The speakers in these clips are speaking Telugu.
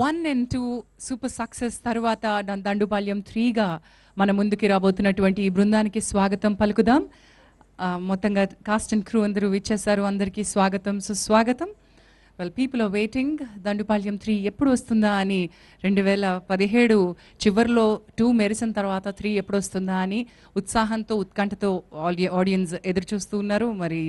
1 and 2 సూపర్ సక్సెస్ తర్వాత దండుపాల్యం 3గా మన ముందుకి రాబోతున్నటువంటి ఈ బృందానికి స్వాగతం పలుకుదాం. మొత్తంగా కాస్ట్ అండ్ క్రూ అందరూ విచ్చేశారు. అందరికీ స్వాగతం, సుస్వాగతం. Well, people are waiting. Dandupalyam 3 ఎప్పుడు వస్తుందా అని 2017 చివరిలో 2 మెరిసిన తర్వాత 3 ఎప్పుడు వస్తుందా అని ఉత్సాహంతో ఉత్కంఠతో ఆడియన్స్ ఎదురు చూస్తూ ఉన్నారు. మరి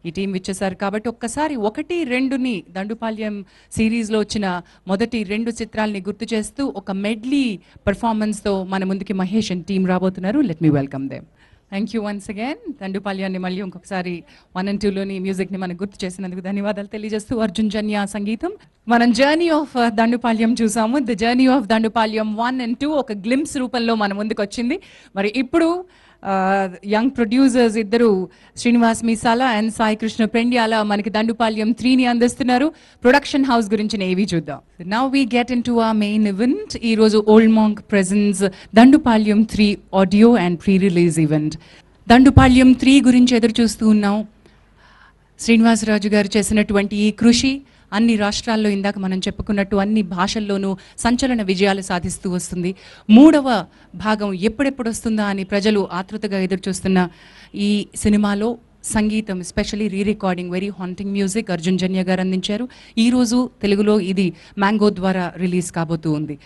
ఈ టీం విచ్చేశారు కాబట్టి ఒక్కసారి 1, 2ని దండుపాల్యం సిరీస్లో వచ్చిన మొదటి 2 చిత్రాలని గుర్తు చేస్తూ ఒక మెడ్లీ పర్ఫార్మెన్స్తో మన ముందుకి మహేష్ అండ్ టీం రాబోతున్నారు. Let me welcome them. Thank you once again. దండుపాల్యాన్ని మళ్ళీ ఇంకొకసారి 1 and 2లోని మ్యూజిక్ని మనకు గుర్తు చేసినందుకు ధన్యవాదాలు తెలియజేస్తూ అర్జున్ జన్య సంగీతం. మనం జర్నీ ఆఫ్ దండుపాల్యం చూసాము. The journey of Dandupalyam 1 and 2 ఒక గ్లింప్స్ రూపంలో మన ముందుకు వచ్చింది. మరి ఇప్పుడు యంగ్ ప్రొడ్యూసర్స్ ఇద్దరు శ్రీనివాస్ మీసాల అండ్ సాయి కృష్ణ పెండ్యాల మనకి దండుపాల్యం 3ని అందిస్తున్నారు. ప్రొడక్షన్ హౌస్ గురించి ఏవి చూద్దాం. Now we get into our main event. ఈరోజు Old Monk presents Dandupalyam 3 audio and pre release event. Dandupalyam 3 గురించి ఎదురు చూస్తూ ఉన్నాం. శ్రీనివాసరాజు గారు చేసినటువంటి ఈ కృషి అన్ని రాష్ట్రాల్లో ఇందాక మనం చెప్పుకున్నట్టు అన్ని భాషల్లోనూ సంచలన విజయాలు సాధిస్తూ వస్తుంది. 3వ భాగం ఎప్పుడెప్పుడు వస్తుందా అని ప్రజలు ఆతృతగా ఎదురు చూస్తున్న ఈ సినిమాలో సంగీతం, especially recording, very haunting music Arjun Janya garu అందించారు. ఈరోజు తెలుగులో ఇది మ్యాంగో ద్వారా రిలీజ్ కాబోతూ ఉంది.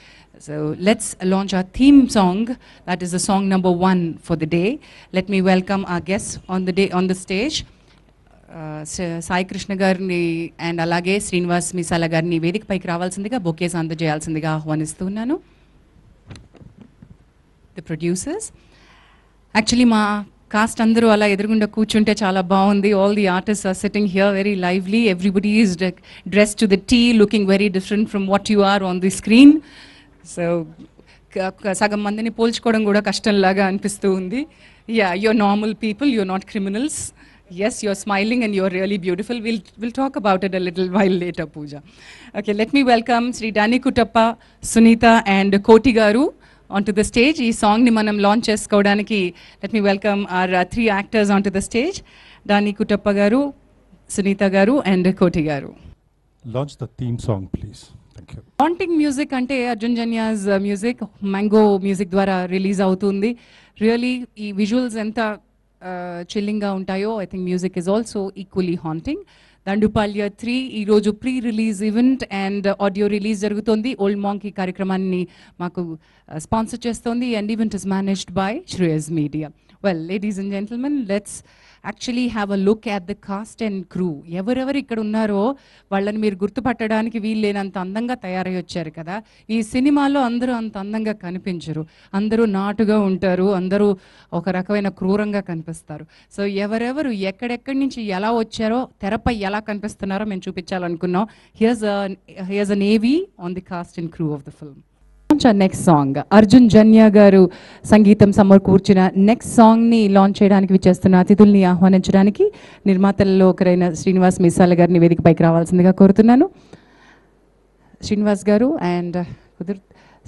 So let's launch our theme song. That is the song number 1 for the day. Let me welcome our guests on the stage. Sai Krishna గారిని అండ్ అలాగే శ్రీనివాస్ మీసాల గారిని వేదికపైకి రావాల్సిందిగా, బొకేస్ అందజేయాల్సిందిగా ఆహ్వానిస్తున్నాను. The producers. యాక్చువల్లీ మా కాస్ట్ అందరూ అలా ఎదురుగుండా కూర్చుంటే చాలా బాగుంది. All the artist are sitting here very lively. Everybody is dress to the tee, looking very different from what you are on the screen. So సగం మందిని పోల్చుకోవడం కూడా కష్టంలాగా అనిపిస్తూ ఉంది. Yeah, you're normal people, you're not criminals. Yes, you're smiling and you're really beautiful. We'll talk about it a little while later, Pooja. Okay, let me welcome Sri Dani Kuttappa, Sunita and Koti Garu onto the stage. Ee song ni manam launch chesukodaniki let me welcome our 3 actors onto the stage. Dani Kuttappa Garu, Sunita Garu and Koti Garu. Launch the theme song, please. Thank you. Haunting music ante Arjun Janya's music, Mango music ద్వారా రిలీజ్ అవుతుంది. రియలీ ఈ విజువల్స్ ఎంత చిల్లింగ్గా ఉంటాయో, I think music is also equally haunting. Dandupalya 3 ఈరోజు pre release event and audio release జరుగుతోంది. ఓల్డ్ మాంక్ ఈ కార్యక్రమాన్ని మాకు స్పాన్సర్ చేస్తోంది and event is managed by Shreyas media. Well, ladies and gentlemen, let's actually have a look at the cast and crew. ఎవరెవరు ఇక్కడ ఉన్నారో వాళ్ళని మీరు గుర్తుపట్టడానికి వీల్లేనంత అందంగా తయారై వచ్చారు కదా. ఈ సినిమాలో అందరూ అంత అందంగా కనిపించరు. అందరూ నాటుగా ఉంటారు, అందరూ ఒక రకమైన క్రూరంగా కనిపిస్తారు. సో ఎవరెవరు ఎక్కడెక్కడి నుంచి ఎలా వచ్చారో, తెరపై ఎలా కనిపిస్తున్నారో మేము చూపించాలనుకున్నాం. Here's a navy on the cast and crew of the film. Next song Arjun Janya garu సంగీతం సమకూర్చిన నెక్స్ట్ సాంగ్ని లాంచ్ చేయడానికి విచ్చేస్తున్న అతిథుల్ని ఆహ్వానించడానికి నిర్మాతల్లో ఒకరైన శ్రీనివాస్ మీసాల గారిని వేదికపైకి రావాల్సిందిగా కోరుతున్నాను. శ్రీనివాస్ గారు అండ్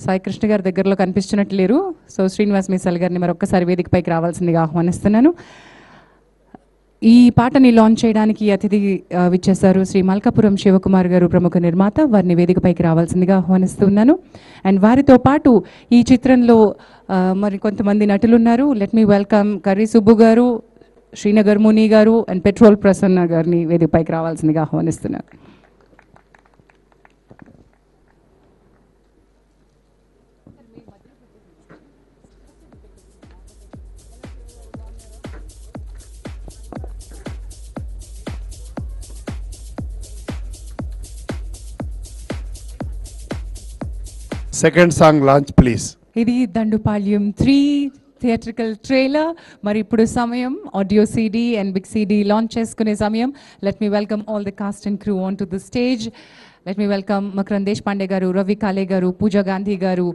సాయి కృష్ణ గారి దగ్గరలో కనిపిస్తున్నట్లు లేరు. సో శ్రీనివాస్ మీసాల గారిని మరొక్కసారి వేదికపైకి రావాల్సిందిగా ఆహ్వానిస్తున్నాను. ఈ పాటని లాంచ్ చేయడానికి అతిథి విచ్చేశారు శ్రీ మల్కాపురం శివకుమార్ గారు, ప్రముఖ నిర్మాత. వారిని వేదికపైకి రావాల్సిందిగా ఆహ్వానిస్తున్నాను. అండ్ వారితో పాటు ఈ చిత్రంలో మరి కొంతమంది నటులు ఉన్నారు. Let me welcome curry Subbu గారు, శ్రీనగర్ ముని గారు అండ్ పెట్రోల్ ప్రసన్న గారిని వేదికపైకి రావాల్సిందిగా ఆహ్వానిస్తున్నాను. Second song launch, please. ఇది దండుపాల్యం 3 థియేట్రికల్ ట్రైలర్. మరి ఇప్పుడు సమయం audio CD and big CD launch చేసుకునే సమయం. Let me welcome all the cast and crew on to the stage. Let me welcome Makarand Deshpande garu, Ravi కాలే గారు, పూజా గాంధీ గారు,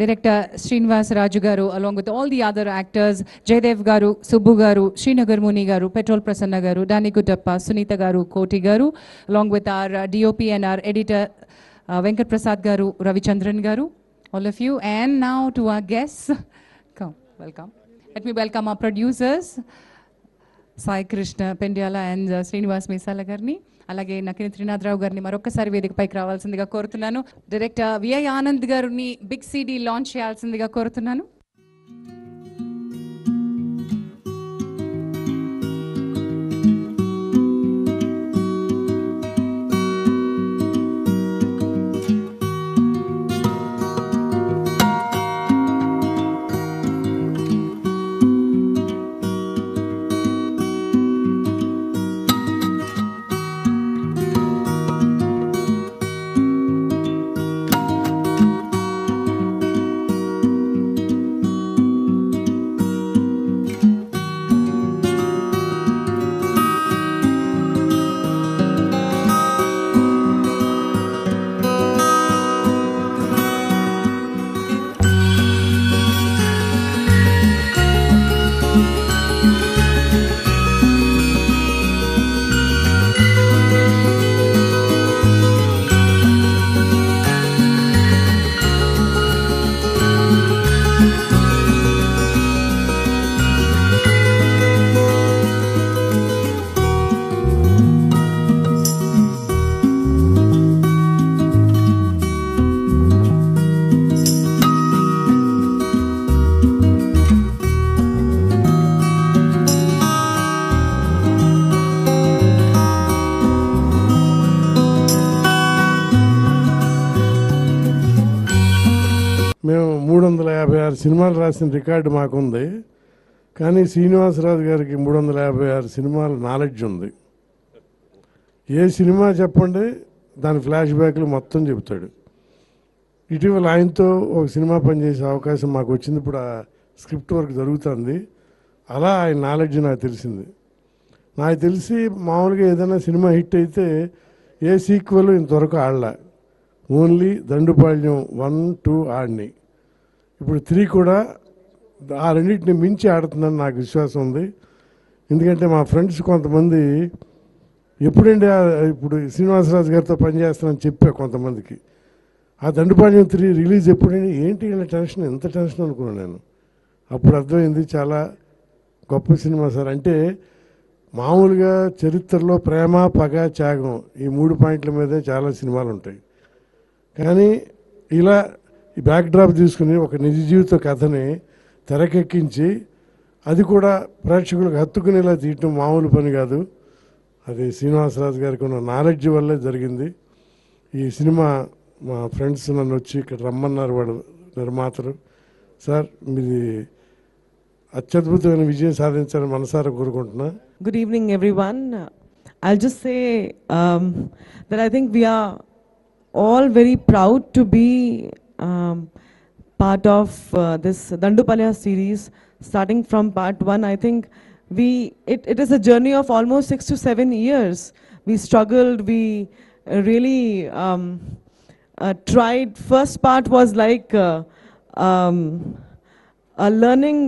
director Srinivas Raju garu, along with all the other actors, Jayadev garu, Subbu గారు, శ్రీనగర్ ముని గారు, పెట్రోల్ ప్రసన్న గారు, Dani Kuttappa, Sunitha garu, Koti garu, along with our DOP and our editor Venkat Prasad garu, Ravichandran గారు, all of you. And now to our guests, come, welcome. Let me welcome our producers, Sai Krishna Pendyala and Srinivas Meesala Garni. అలాగే నకిని త్రినాథరావు గారిని మరొకసారి వేదికపైకి రావాల్సిందిగా కోరుతున్నాను. డైరెక్టర్ విఐ ఆనంద్ గారిని బిగ్ సిడి లాంచ్ చేయాల్సిందిగా కోరుతున్నాను. మేము 356 సినిమాలు రాసిన రికార్డు మాకుంది. కానీ శ్రీనివాసరాజు గారికి 356 సినిమాల నాలెడ్జ్ ఉంది. ఏ సినిమా చెప్పండి దాని ఫ్లాష్ బ్యాక్లు మొత్తం చెబుతాడు. ఇటీవల ఆయనతో ఒక సినిమా పనిచేసే అవకాశం మాకు వచ్చింది. ఇప్పుడు ఆ స్క్రిప్ట్ వర్క్ జరుగుతుంది. అలా ఆయన నాలెడ్జ్ నాకు తెలిసింది. నాకు తెలిసి మామూలుగా ఏదైనా సినిమా హిట్ అయితే ఏ సీక్వెల్ ఇంతవరకు ఆడలా. ఓన్లీ దండుపాళ్యం 1, 2 ఆడినాయి. ఇప్పుడు 3 కూడా ఆ రెండింటిని మించి ఆడుతుందని నాకు విశ్వాసం ఉంది. ఎందుకంటే మా ఫ్రెండ్స్ కొంతమంది ఎప్పుడండి ఇప్పుడు శ్రీనివాసరాజు గారితో పనిచేస్తానని చెప్పా కొంతమందికి. ఆ దండుపాళ్యం 3 రిలీజ్ ఎప్పుడైనా ఏంటి ఇలా టెన్షన్, ఎంత టెన్షన్ అనుకున్నాను నేను. అప్పుడు అర్థమైంది చాలా గొప్ప సినిమా సార్. అంటే మామూలుగా చరిత్రలో ప్రేమ, పగ, త్యాగం ఈ 3 పాయింట్ల మీదే చాలా సినిమాలు ఉంటాయి. కానీ ఇలా ఈ బ్యాక్డ్రాప్ తీసుకుని ఒక నిజ జీవిత కథని తెరకెక్కించి అది కూడా ప్రేక్షకులకు హత్తుకునేలా తీయటం మామూలు పని కాదు. అది శ్రీనివాసరాజు గారికి ఉన్న నాలెడ్జ్ వల్లే జరిగింది. ఈ సినిమా మా ఫ్రెండ్స్ నన్ను వచ్చి ఇక్కడ రమ్మన్నారు, వాడు నిర్మాతలు. సార్ మీది అత్యద్భుతమైన విజయం సాధించాలని మనసారా కోరుకుంటున్నా. Good evening, everyone. I'll just say that I think we are all very proud to be part of this Dandupalya series. Starting from part 1, I think it is a journey of almost 6 to 7 years. We struggled, we really tried. First part was like a learning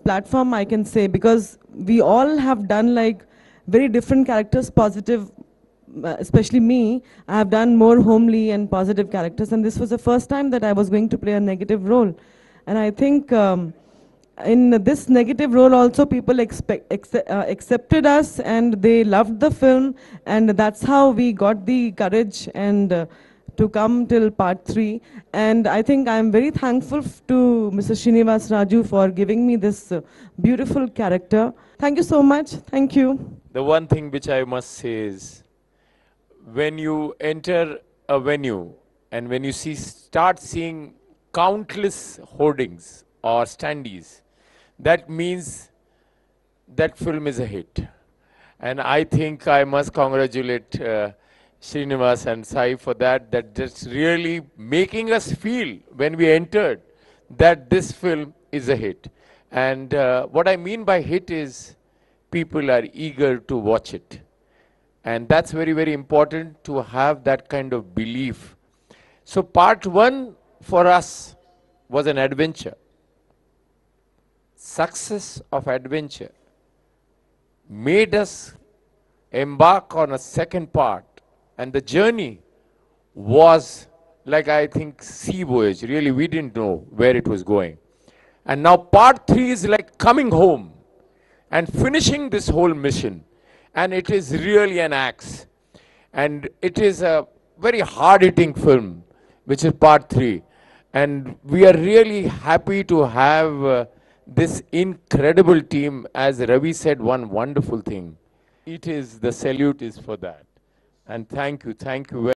platform, I can say, because we all have done like very different characters, positive, especially me. I have done more homely and positive characters, and this was the first time that I was going to play a negative role. And I think in this negative role also people accepted us, and they loved the film, and that's how we got the courage and to come till part 3. And I think I'm very thankful to Mr. Srinivas Raju for giving me this beautiful character. Thank you so much. Thank you. The one thing which I must say is, when you enter a venue and when you start seeing countless hoardings or standees, that means that film is a hit. And I think I must congratulate Srinivas and Sai for that just really making us feel when we entered that this film is a hit. And what I mean by hit is people are eager to watch it. And that's very, very important to have that kind of belief. So part 1 for us was an adventure. Success of adventure made us embark on a second part. And the journey was like, I think, sea voyage. Really, we didn't know where it was going. And now part 3 is like coming home and finishing this whole mission. And it is really an axe. and it is a very hard-hitting film, which is part 3. And we are really happy to have this incredible team. As Ravi said, one wonderful thing. It is, the salute is for that. And thank you very